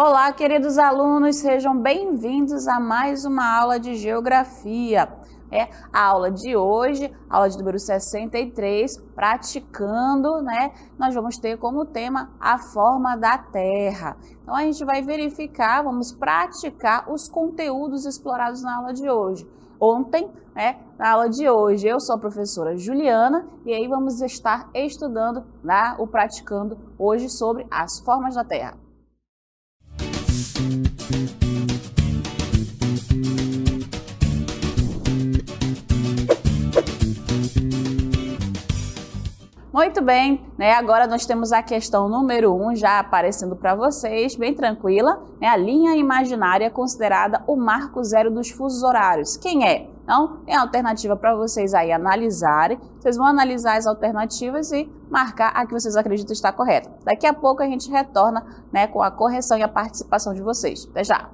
Olá, queridos alunos, sejam bem-vindos a mais uma aula de Geografia. A aula de hoje, aula de número 63, praticando, nós vamos ter como tema a forma da Terra. Então, a gente vai verificar, vamos praticar os conteúdos explorados na aula de hoje. Ontem, na aula de hoje, eu sou a professora Juliana e aí vamos estar estudando, ou praticando hoje sobre as formas da Terra. Muito bem, agora nós temos a questão número 1 já aparecendo para vocês, bem tranquila, a linha imaginária considerada o marco zero dos fusos horários. Quem é? Então, tem alternativa para vocês aí analisarem, vocês vão analisar as alternativas e marcar a que vocês acreditam estar correta. Daqui a pouco a gente retorna com a correção e a participação de vocês. Até já!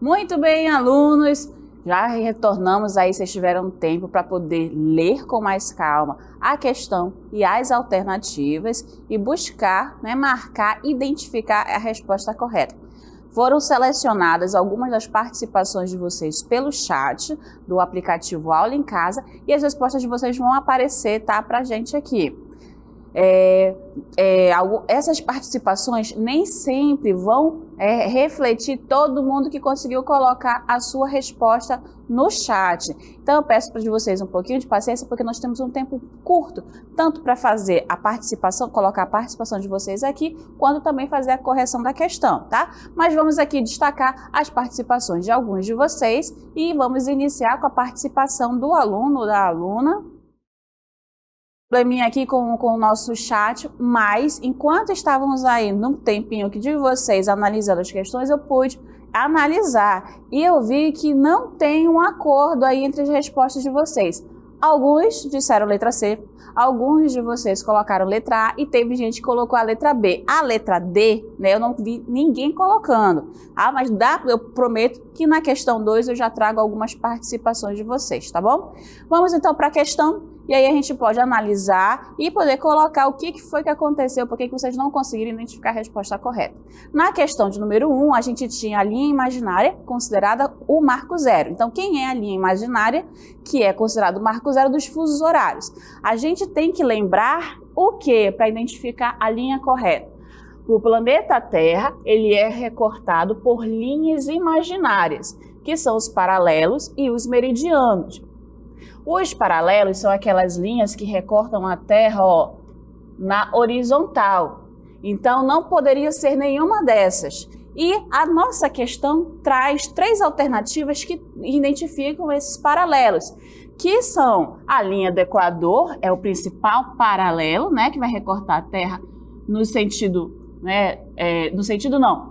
Muito bem, alunos, já retornamos aí, vocês tiveram tempo para poder ler com mais calma a questão e as alternativas e buscar, marcar, identificar a resposta correta. Foram selecionadas algumas das participações de vocês pelo chat do aplicativo Aula em Casa e as respostas de vocês vão aparecer, para a gente aqui. essas participações nem sempre vão refletir todo mundo que conseguiu colocar a sua resposta no chat. Então eu peço para vocês um pouquinho de paciência, porque nós temos um tempo curto, tanto para fazer a participação, colocar a participação de vocês aqui, quanto também fazer a correção da questão, tá? Mas vamos aqui destacar as participações de alguns de vocês e vamos iniciar com a participação do aluno ou da aluna. Probleminha aqui com o nosso chat, mas enquanto estávamos aí no tempinho de vocês analisando as questões, eu pude analisar e eu vi que não tem um acordo aí entre as respostas de vocês. Alguns disseram letra C, alguns de vocês colocaram letra A e teve gente que colocou a letra B. A letra D, né, eu não vi ninguém colocando. Ah, mas eu prometo que na questão 2 eu já trago algumas participações de vocês, tá bom? Vamos então para a questão. E aí a gente pode analisar e poder colocar o que foi que aconteceu, por que vocês não conseguiram identificar a resposta correta. Na questão de número 1, a gente tinha a linha imaginária considerada o marco zero. Então, quem é a linha imaginária que é considerado o marco zero dos fusos horários? A gente tem que lembrar o que para identificar a linha correta? O planeta Terra, ele é recortado por linhas imaginárias, que são os paralelos e os meridianos. Os paralelos são aquelas linhas que recortam a Terra, ó, na horizontal. Então, não poderia ser nenhuma dessas. E a nossa questão traz 3 alternativas que identificam esses paralelos, que são a linha do Equador, é o principal paralelo, né, que vai recortar a Terra no sentido,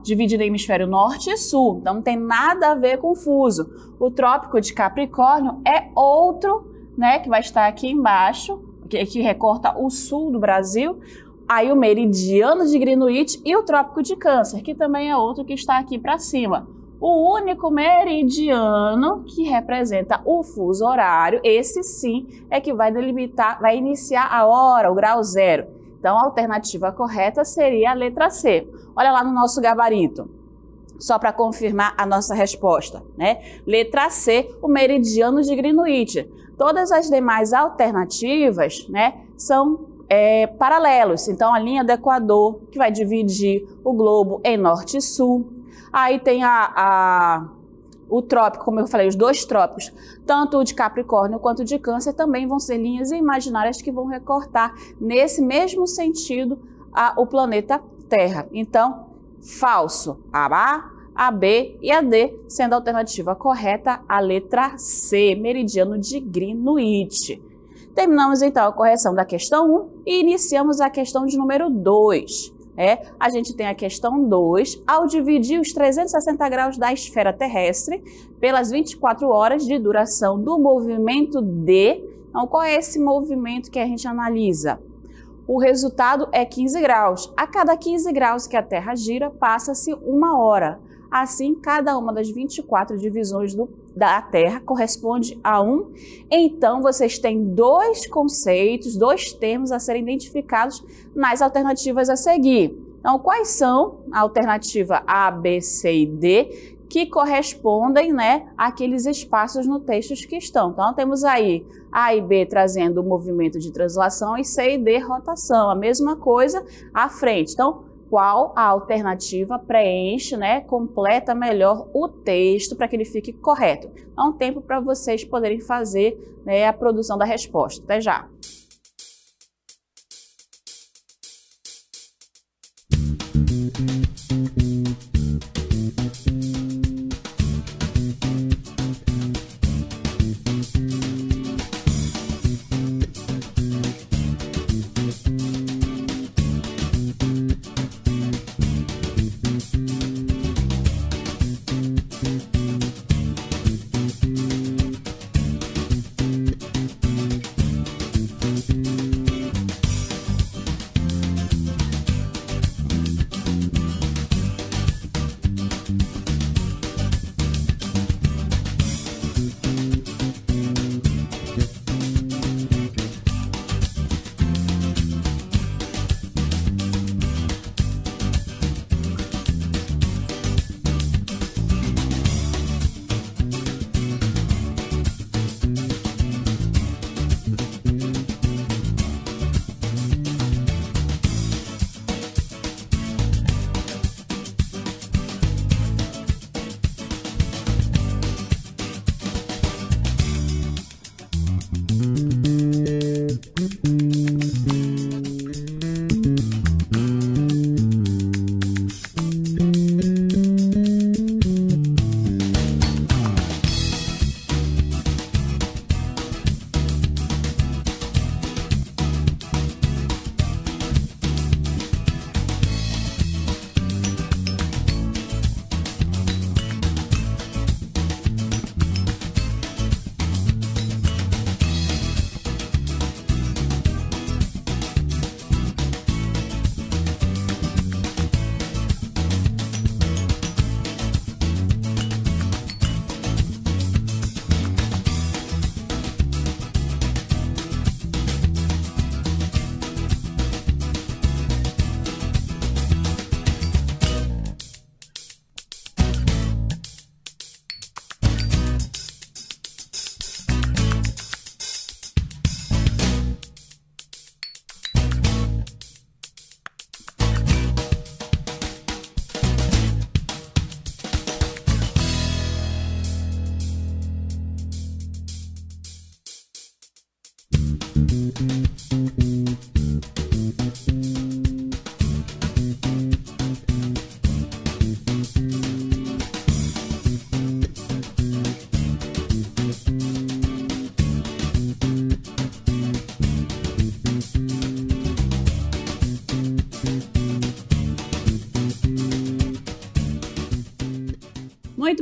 dividido em hemisfério norte e sul, então não tem nada a ver com fuso. O Trópico de Capricórnio é outro, né, que vai estar aqui embaixo, que recorta o sul do Brasil. Aí o Meridiano de Greenwich e o Trópico de Câncer, que também é outro que está aqui para cima. O único meridiano que representa o fuso horário, esse sim, é que vai delimitar, vai iniciar a hora, o grau zero. Então, a alternativa correta seria a letra C. Olha lá no nosso gabarito, só para confirmar a nossa resposta, né? Letra C, o meridiano de Greenwich. Todas as demais alternativas, né, são paralelos. Então, a linha do Equador, que vai dividir o globo em norte e sul. Aí tem o trópico, como eu falei, os 2 trópicos, tanto o de Capricórnio quanto o de Câncer, também vão ser linhas imaginárias que vão recortar nesse mesmo sentido o planeta Terra. Então, falso, a A, B e a D, sendo a alternativa correta a letra C, meridiano de Greenwich. Terminamos então a correção da questão 1 e iniciamos a questão de número 2. A gente tem a questão 2, ao dividir os 360 graus da esfera terrestre pelas 24 horas de duração do movimento D. Então, qual é esse movimento que a gente analisa? O resultado é 15 graus. A cada 15 graus que a Terra gira, passa-se 1 hora. Assim, cada uma das 24 divisões da Terra corresponde a 1. Então, vocês têm 2 conceitos, 2 termos a serem identificados nas alternativas a seguir. Então, quais são a alternativa A, B, C e D que correspondem, né, àqueles espaços no texto que estão? Então, temos aí A e B trazendo o movimento de translação e C e D rotação, a mesma coisa à frente. Então, qual a alternativa preenche, né, completa melhor o texto para que ele fique correto? Há um tempo para vocês poderem fazer, né, a produção da resposta. Até já!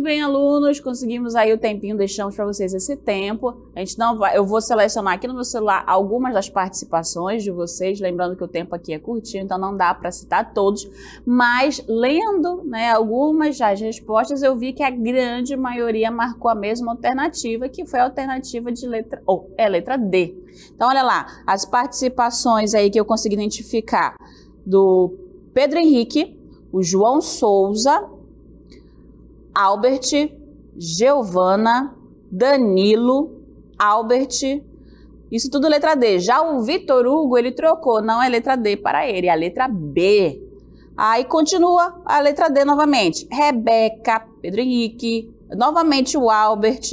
bem, alunos, conseguimos aí o tempinho, deixamos para vocês esse tempo. A gente não vai, eu vou selecionar aqui no meu celular algumas das participações de vocês, lembrando que o tempo aqui é curtinho, então não dá para citar todos, mas lendo, né, algumas das respostas, eu vi que a grande maioria marcou a mesma alternativa, que foi a alternativa de letra D. Então, olha lá, as participações aí que eu consegui identificar do Pedro Henrique, o João Souza, Albert, Giovana, Danilo, Albert, isso tudo letra D. Já o Vitor Hugo, ele trocou, não é letra D para ele, é a letra B. Aí continua a letra D novamente. Rebeca, Pedro Henrique, novamente o Albert,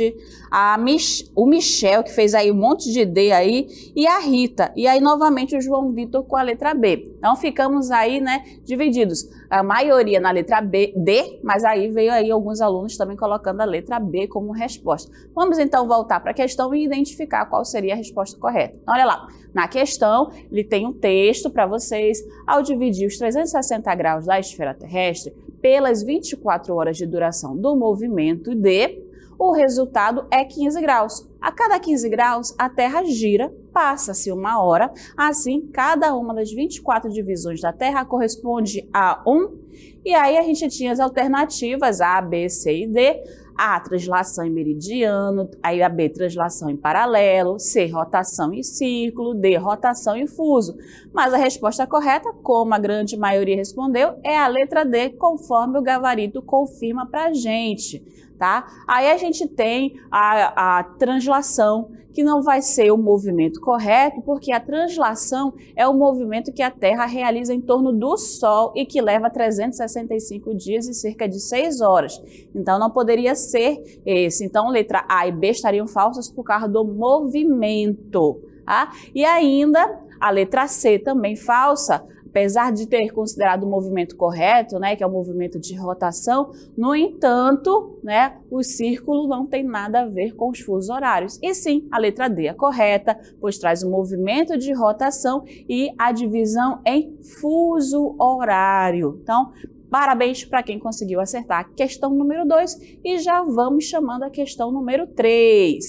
o Michel, que fez aí um monte de D aí, e a Rita. E aí, novamente, o João Vitor com a letra B. Então, ficamos aí, né, divididos. A maioria na letra B, D, mas aí veio aí alguns alunos também colocando a letra B como resposta. Vamos, então, voltar para a questão e identificar qual seria a resposta correta. Então, olha lá. Na questão, ele tem um texto para vocês. Ao dividir os 360 graus da esfera terrestre pelas 24 horas de duração do movimento D, o resultado é 15 graus. A cada 15 graus, a Terra gira, passa-se uma hora. Assim, cada uma das 24 divisões da Terra corresponde a 1. E aí a gente tinha as alternativas A, B, C e D. A, translação em meridiano, aí a B, translação em paralelo, C, rotação em círculo, D, rotação em fuso. Mas a resposta correta, como a grande maioria respondeu, é a letra D, conforme o gabarito confirma pra gente, tá? Aí a gente tem a translação, que não vai ser o movimento correto, porque a translação é o movimento que a Terra realiza em torno do Sol e que leva 365 dias e cerca de 6 horas. Então, não poderia ser esse. Então, letra A e B estariam falsas por causa do movimento. Tá? E ainda, a letra C também falsa, apesar de ter considerado o movimento correto, né, que é o movimento de rotação, no entanto, né, o círculo não tem nada a ver com os fusos horários. E sim, a letra D é correta, pois traz o movimento de rotação e a divisão em fuso horário. Então, parabéns para quem conseguiu acertar a questão número 2 e já vamos chamando a questão número 3.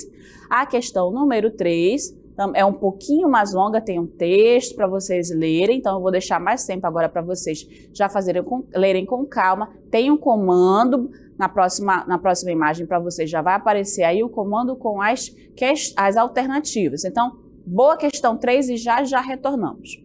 A questão número 3 é um pouquinho mais longa, tem um texto para vocês lerem, então eu vou deixar mais tempo agora para vocês já lerem com calma. Tem um comando na próxima imagem para vocês, já vai aparecer aí o comando com as alternativas. Então, boa questão 3 e já retornamos.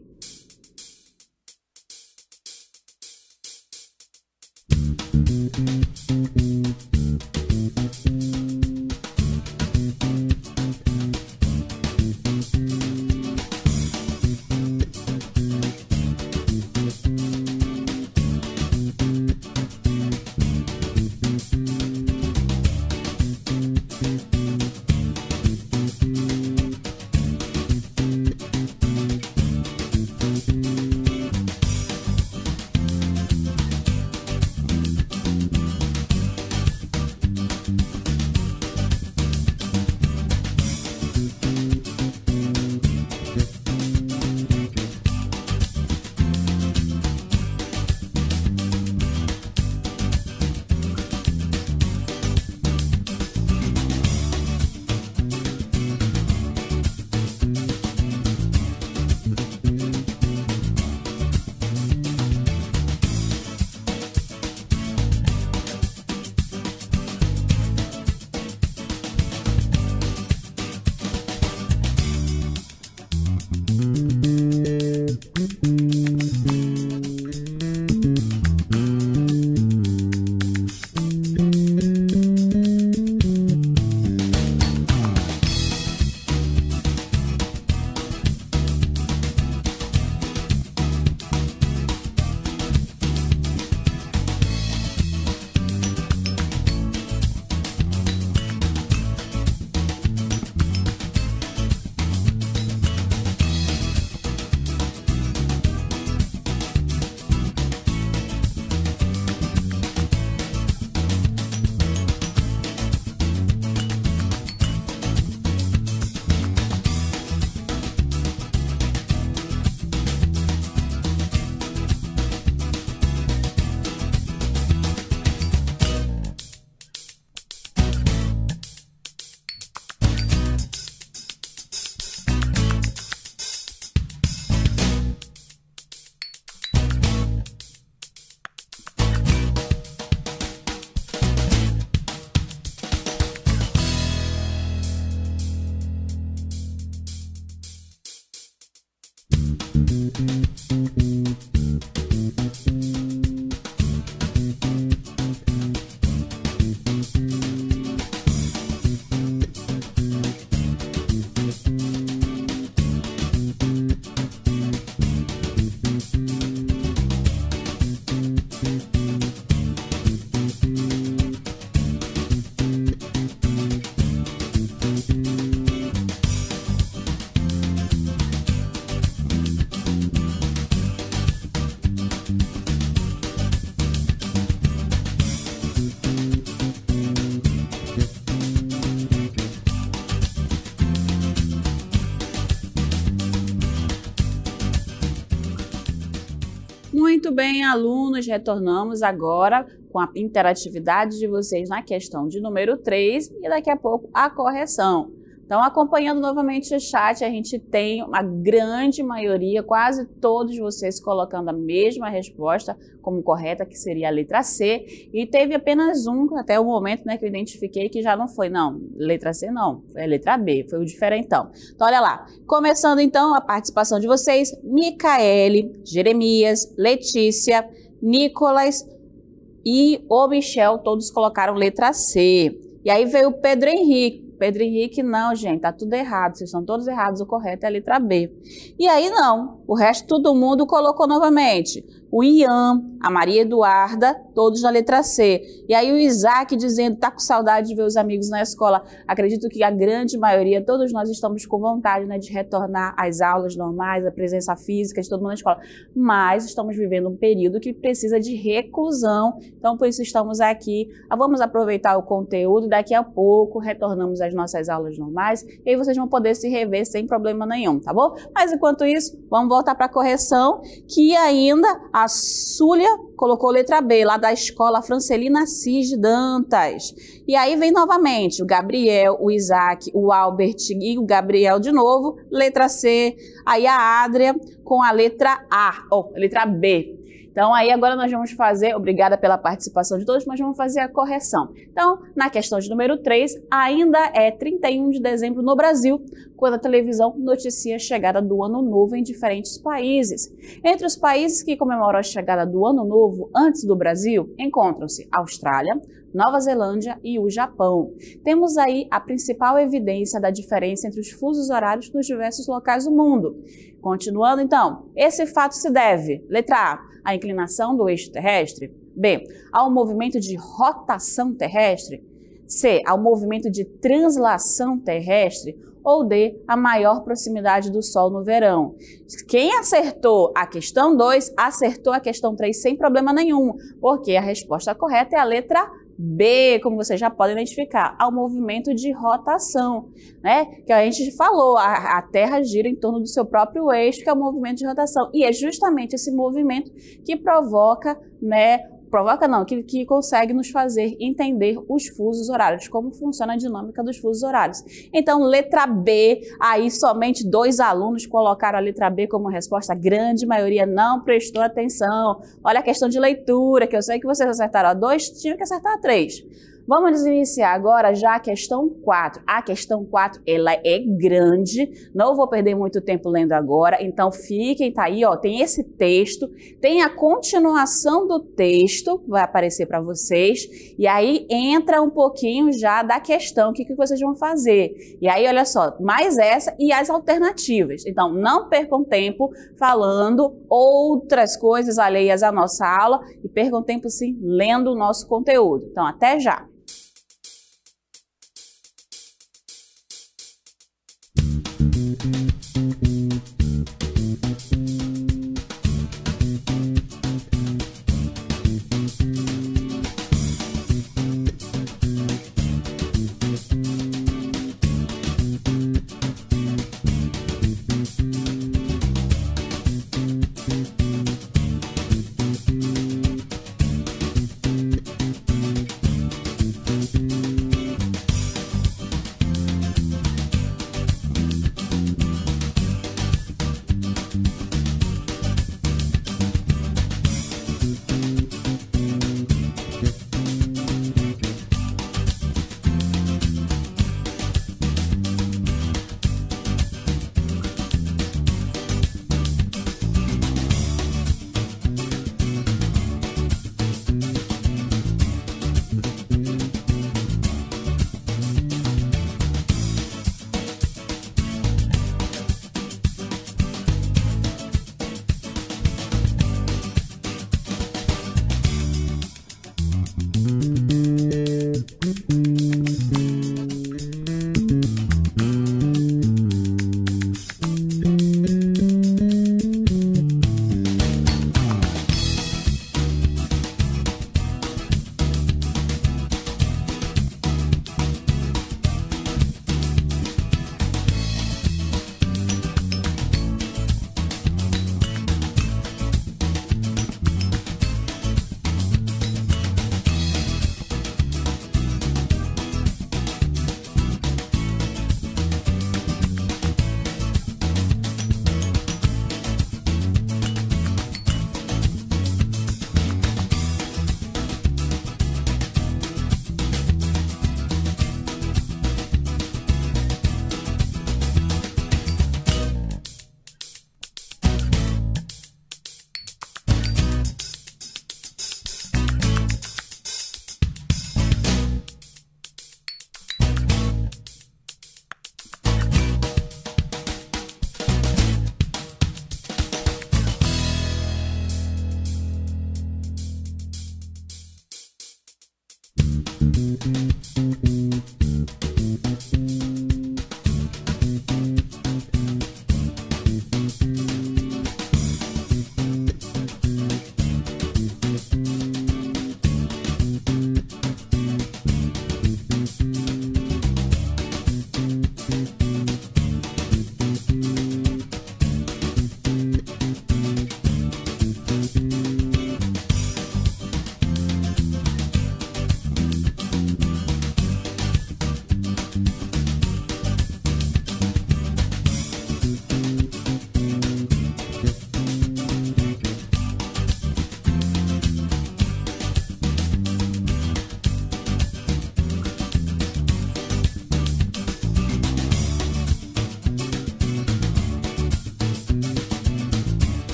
Muito bem, alunos, retornamos agora com a interatividade de vocês na questão de número 3 e daqui a pouco a correção. Então, acompanhando novamente o chat, a gente tem uma grande maioria, quase todos vocês colocando a mesma resposta como correta, que seria a letra C, e teve apenas um, até o momento, né, que eu identifiquei que já não foi, não, letra C não, foi a letra B, foi o diferentão. Então, olha lá, começando então a participação de vocês, Micaele, Jeremias, Letícia, Nicolas e o Michel, todos colocaram letra C. E aí veio o Pedro Henrique. Pedro Henrique, não, gente, tá tudo errado, vocês estão todos errados, o correto é a letra B. E aí não, o resto todo mundo colocou novamente. O Ian, a Maria Eduarda, todos na letra C. E aí o Isaac dizendo, tá com saudade de ver os amigos na escola. Acredito que a grande maioria, todos nós estamos com vontade, né, de retornar às aulas normais, a presença física de todo mundo na escola. Mas estamos vivendo um período que precisa de reclusão, então por isso estamos aqui. Vamos aproveitar o conteúdo e daqui a pouco retornamos às nossas aulas normais e aí vocês vão poder se rever sem problema nenhum, tá bom? Mas enquanto isso, vamos voltar para a correção, que ainda a Súlia colocou letra B, lá da escola Francelina Assis de Dantas. E aí vem novamente o Gabriel, o Isaac, o Albert e o Gabriel de novo, letra C. Aí a Adria com a letra A, letra B. Então, aí agora nós vamos fazer, obrigada pela participação de todos, mas vamos fazer a correção. Então, na questão de número 3, ainda é 31 de dezembro no Brasil, quando a televisão noticia a chegada do Ano Novo em diferentes países. Entre os países que comemoram a chegada do Ano Novo antes do Brasil, encontram-se Austrália, Nova Zelândia e o Japão. Temos aí a principal evidência da diferença entre os fusos horários nos diversos locais do mundo. Continuando, então, esse fato se deve, letra A, à inclinação do eixo terrestre, B, ao movimento de rotação terrestre, C, ao movimento de translação terrestre, ou D, a maior proximidade do Sol no verão. Quem acertou a questão 2, acertou a questão 3 sem problema nenhum, porque a resposta correta é a letra B, como vocês já podem identificar, ao movimento de rotação, né? Que a gente falou, a Terra gira em torno do seu próprio eixo, que é o movimento de rotação. E é justamente esse movimento que provoca, né? Que consegue nos fazer entender os fusos horários, como funciona a dinâmica dos fusos horários. Então, letra B, aí somente 2 alunos colocaram a letra B como resposta, a grande maioria não prestou atenção. Olha a questão de leitura, que eu sei que vocês acertaram a 2, tinham que acertar a 3. Vamos iniciar agora já a questão 4. A questão 4, ela é grande, não vou perder muito tempo lendo agora, então fiquem, tá aí, ó, tem esse texto, tem a continuação do texto, vai aparecer para vocês, e aí entra um pouquinho já da questão, o que vocês vão fazer. E aí, olha só, mais essa e as alternativas. Então, não percam tempo falando outras coisas alheias à nossa aula, e percam tempo, sim, lendo o nosso conteúdo. Então, até já!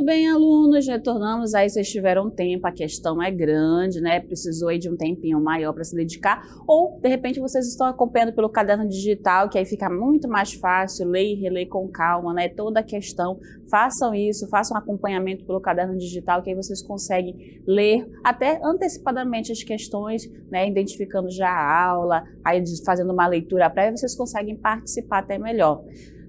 Muito bem, alunos, retornamos aí, vocês tiveram tempo, a questão é grande, né? Precisou aí de um tempinho maior para se dedicar, ou de repente vocês estão acompanhando pelo caderno digital, que aí fica muito mais fácil ler e reler com calma, né? Toda a questão, façam isso, façam acompanhamento pelo caderno digital, que aí vocês conseguem ler até antecipadamente as questões, né? Identificando já a aula, aí fazendo uma leitura prévia, vocês conseguem participar até melhor.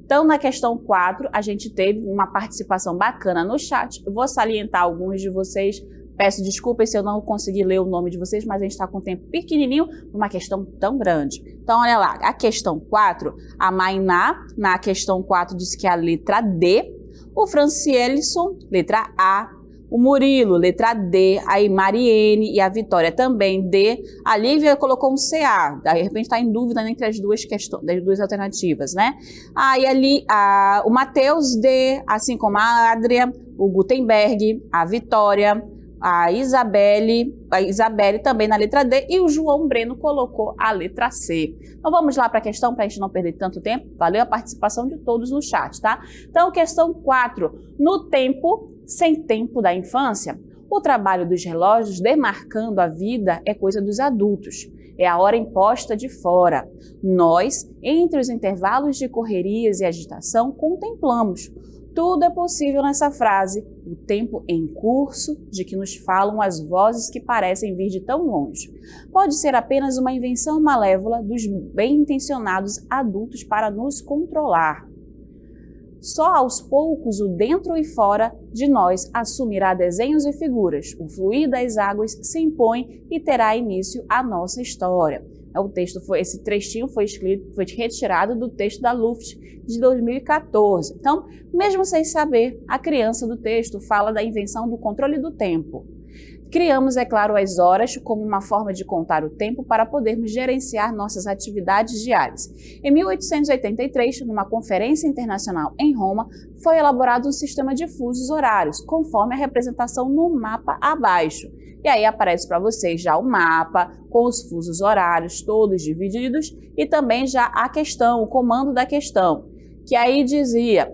Então, na questão 4, a gente teve uma participação bacana no chat. Eu vou salientar alguns de vocês. Peço desculpas se eu não consegui ler o nome de vocês, mas a gente está com o tempo pequenininho para uma questão tão grande. Então, olha lá, a questão 4, a Mainá, na questão 4, disse que é a letra D. O Francielson, letra A. O Murilo, letra D, aí Mariene e a Vitória também D. A Lívia colocou um CA, de repente está em dúvida entre as duas questões, das duas alternativas, né? Aí ali o Matheus D, assim como a Adria, o Gutenberg, a Vitória, a Isabelle também na letra D e o João Breno colocou a letra C. Então vamos lá para a questão para a gente não perder tanto tempo. Valeu a participação de todos no chat, tá? Então questão 4, no tempo sem tempo da infância, o trabalho dos relógios demarcando a vida é coisa dos adultos. É a hora imposta de fora. Nós, entre os intervalos de correrias e agitação, contemplamos. Tudo é possível nessa frase, o tempo em curso de que nos falam as vozes que parecem vir de tão longe. Pode ser apenas uma invenção malévola dos bem-intencionados adultos para nos controlar. Só aos poucos o dentro e fora de nós assumirá desenhos e figuras. O fluir das águas se impõe e terá início a nossa história. Esse trechinho foi retirado do texto da Luft de 2014. Então, mesmo sem saber, a criança do texto fala da invenção do controle do tempo. Criamos, é claro, as horas como uma forma de contar o tempo para podermos gerenciar nossas atividades diárias. Em 1883, numa conferência internacional em Roma, foi elaborado um sistema de fusos horários, conforme a representação no mapa abaixo. E aí aparece para vocês já o mapa com os fusos horários todos divididos e também já a questão, o comando da questão, que aí dizia,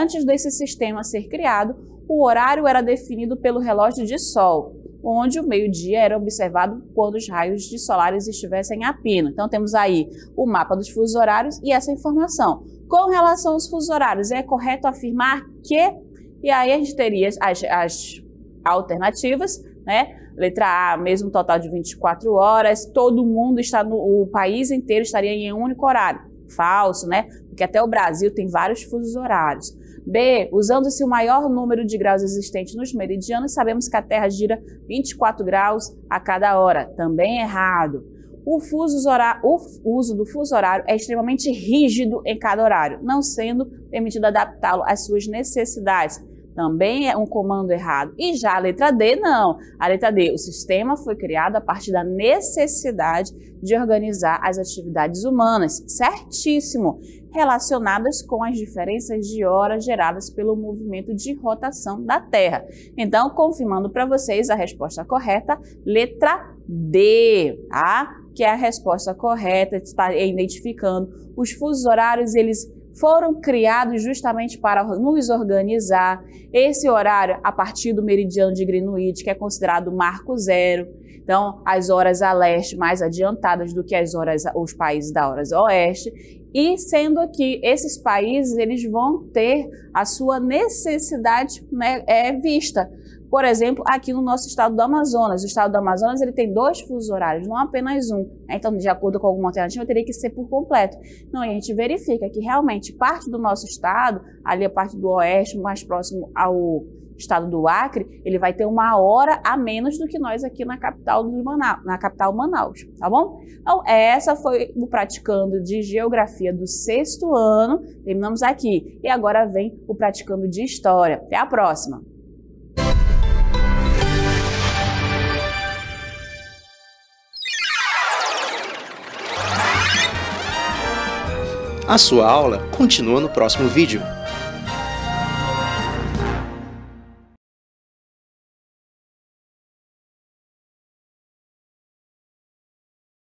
antes desse sistema ser criado, o horário era definido pelo relógio de sol, onde o meio-dia era observado quando os raios de solares estivessem a pino. Então temos aí o mapa dos fusos horários e essa informação. Com relação aos fusos horários, é correto afirmar que... E aí a gente teria as alternativas, né? Letra A, mesmo total de 24 horas, todo mundo o país inteiro estaria em um único horário. Falso, né? Porque até o Brasil tem vários fusos horários. B, usando-se o maior número de graus existentes nos meridianos, sabemos que a Terra gira 24 graus a cada hora. Também errado. O uso do fuso horário é extremamente rígido em cada horário, não sendo permitido adaptá-lo às suas necessidades. Também é um comando errado. E já a letra D, não. A letra D, o sistema foi criado a partir da necessidade de organizar as atividades humanas, certíssimo, relacionadas com as diferenças de hora geradas pelo movimento de rotação da Terra. Então, confirmando para vocês a resposta correta, letra D, tá? Que é a resposta correta, está identificando os fusos horários, eles foram criados justamente para nos organizar. Esse horário, a partir do meridiano de Greenwich, que é considerado marco zero. Então, as horas a leste mais adiantadas do que os países da hora oeste. E sendo que esses países, eles vão ter a sua necessidade, né, vista. Por exemplo, aqui no nosso estado do Amazonas. O estado do Amazonas ele tem 2 fusos horários, não apenas um. Então, de acordo com alguma alternativa, teria que ser por completo. Então, a gente verifica que realmente parte do nosso estado, ali a parte do oeste, mais próximo ao estado do Acre, ele vai ter 1 hora a menos do que nós aqui na capital Manaus, tá bom? Então, essa foi o Praticando de Geografia do 6º ano. Terminamos aqui. E agora vem o Praticando de História. Até a próxima! A sua aula continua no próximo vídeo.